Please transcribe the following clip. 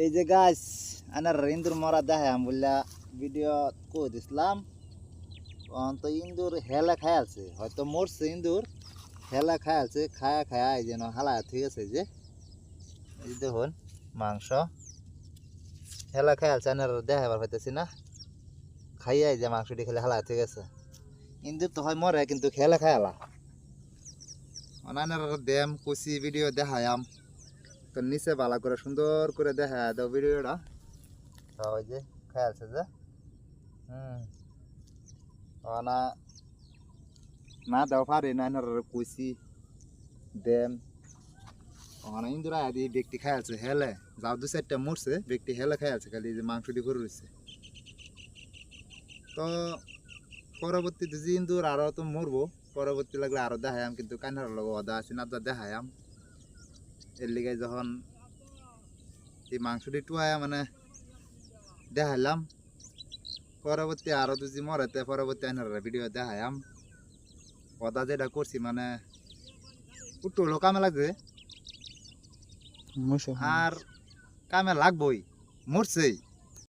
এই যে গাছ আনার ইন্দুর মরা দেখে আমি বললা ভিডিও করে দিছিলাম। তো ইন্দুর হেলা খায় আছে, হয়তো মরছে ইন্দুর, হেলা খায় আছে, খায়া খায়া এই যেন হালা ঠিক আছে। এই যে দেখুন মাংস হেলা খায় আছে, আনার দেখাবার পাইতেছি না, খাইয়া এই যে মাংসটি খেলে হালা ঠিক আছে। ইন্দুর তো হয় মরে কিন্তু হেলা খায় হালা অনানার দেম কুচি ভিডিও দেখায়াম। তো নিচে ভালো করে সুন্দর করে দেখা দাও ভিডিওটা। ওই যে খায় আছে যে না না দাও পারে না কুচি দেম ইন্দুরা আদি ব্যক্তি খাই আছে হেলে যাও 2-4টা মরছে ব্যক্তি হেলে খাই আছে, খালি যে মাংসটি করে রয়েছে। তো পরবর্তীতে যে ইন্দুর আরো তো মরবো, পরবর্তী লাগলে আরো দেখায়াম, কিন্তু কান্নার লগে অদা আছে না দেখায়াম। এর লিগে যখন এই মাংসটি টুয়ায়া মানে দেখাইলাম, পরবর্তী আরো যদি মরেতে পরবর্তী আইনার ভিডিও দেখায়াম। অদা যেটা করছি মানে একটু হলো কামে লাগবে, আর কামে লাগবই, মরছেই।